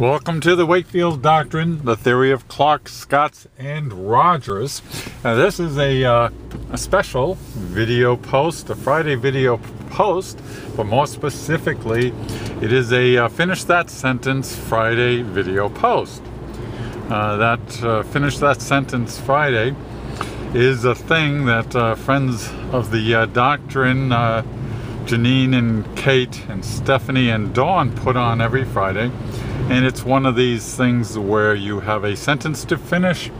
Welcome to the Wakefield Doctrine, the theory of Clark, Scotts, and Rogers. Now this is a special video post, a Friday video post, but more specifically, it is a Finish That Sentence Friday video post. Finish That Sentence Friday is a thing that friends of the Doctrine, Janine and Kate and Stephanie and Dawn put on every Friday. And it's one of these things where you have a sentence to finish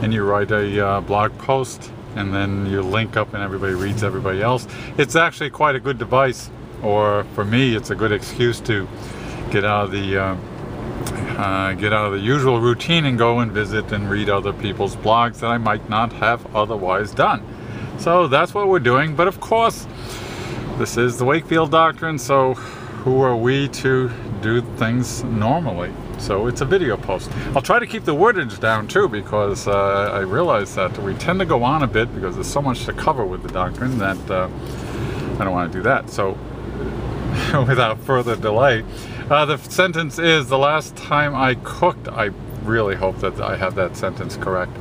and you write a blog post and then you link up and everybody reads everybody else. It's actually quite a good device, or for me it's a good excuse to get out of the usual routine and go and visit and read other people's blogs that I might not have otherwise done. So that's what we're doing. But of course, this is the Wakefield Doctrine, so who are we to do things normally? So it's a video post. I'll try to keep the wordage down too, because I realize that we tend to go on a bit because there's so much to cover with the doctrine that I don't want to do that. So without further delay, the sentence is, the last time I cooked. I really hope that I have that sentence correct.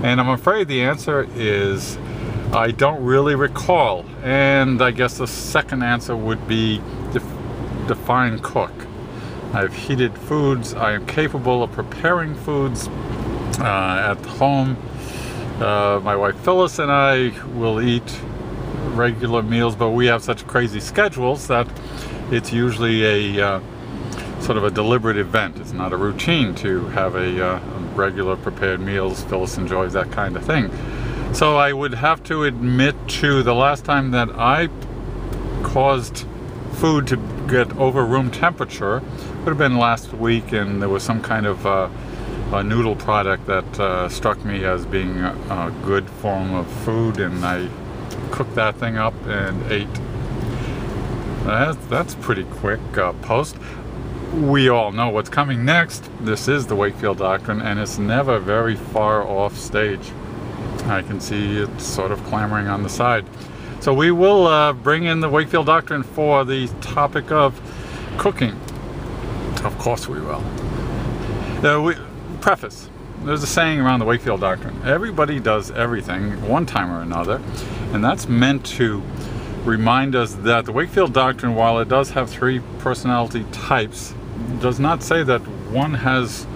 And I'm afraid the answer is I don't really recall. And I guess the second answer would be define cook. I've heated foods. I am capable of preparing foods at home. My wife Phyllis and I will eat regular meals, but we have such crazy schedules that it's usually a sort of a deliberate event. It's not a routine to have a regular prepared meals. Phyllis enjoys that kind of thing. So I would have to admit to the last time that I caused food to get over room temperature would have been last week, and there was some kind of a noodle product that struck me as being a good form of food, and I cooked that thing up and ate. That's pretty quick post. We all know what's coming next. This is the Wakefield Doctrine, and it's never very far off stage. I can see it sort of clamoring on the side. So we will bring in the Wakefield Doctrine for the topic of cooking. Of course we will. Preface. There's a saying around the Wakefield Doctrine. Everybody does everything one time or another. And that's meant to remind us that the Wakefield Doctrine, while it does have three personality types, does not say that one has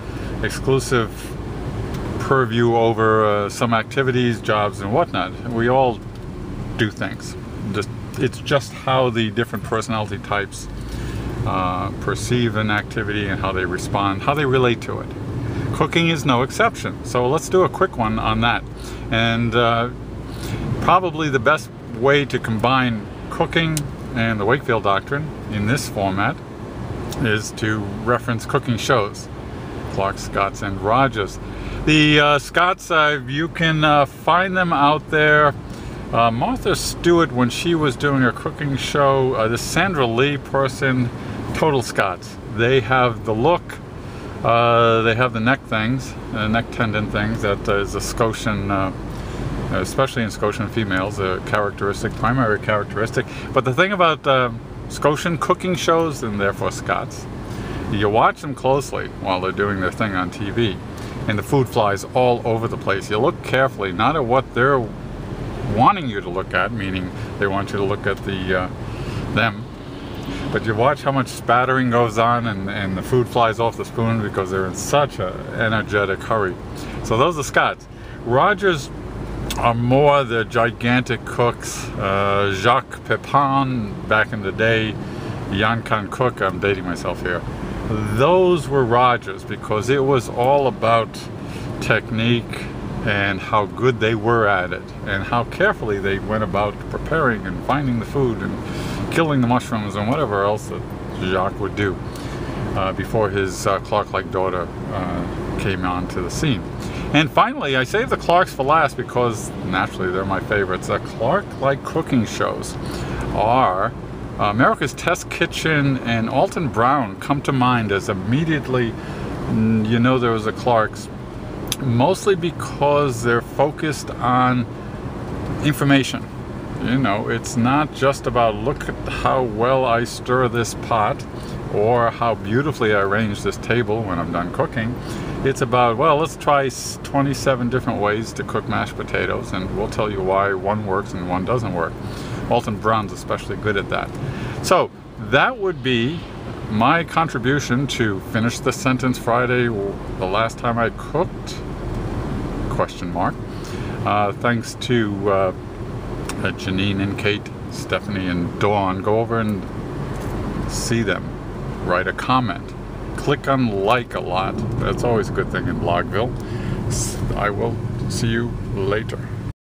exclusive purview over some activities, jobs, and whatnot. We all do things. It's just how the different personality types perceive an activity and how they respond, how they relate to it. Cooking is no exception. So let's do a quick one on that. And probably the best way to combine cooking and the Wakefield Doctrine in this format is to reference cooking shows. Clark, Scotts, and Rogers. The Scotts, you can find them out there. Martha Stewart, when she was doing her cooking show, the Sandra Lee person, total Scotts. They have the look, they have the neck things, neck tendon things, that is a Scotian, especially in Scotian females, a characteristic, primary characteristic. But the thing about Scotian cooking shows, and therefore Scotts, you watch them closely while they're doing their thing on TV, and the food flies all over the place. You look carefully, not at what they're wanting you to look at, meaning they want you to look at them, but you watch how much spattering goes on, and the food flies off the spoon because they're in such an energetic hurry. So those are Scotts. Rogers are more the gigantic cooks. Jacques Pepin back in the day, Jan Can Cook, I'm dating myself here. Those were Rogers because it was all about technique and how good they were at it, and how carefully they went about preparing and finding the food and killing the mushrooms and whatever else that Jacques would do before his Clark-like daughter came onto the scene. And finally, I saved the Clarks for last because naturally they're my favorites. The Clark-like cooking shows are America's Test Kitchen and Alton Brown come to mind as immediately, you know, there was a Clarks. Mostly because they're focused on information. You know, it's not just about look at how well I stir this pot. or how beautifully I arrange this table when I'm done cooking. It's about, well, let's try 27 different ways to cook mashed potatoes, and we'll tell you why one works and one doesn't work. Alton Brown's especially good at that. So that would be my contribution to Finish the Sentence Friday, the last time I cooked, ? Thanks to Janine and Kate, Stephanie and Dawn. Go over and see them. Write a comment. Click on like a lot. That's always a good thing in Blogville. I will see you later.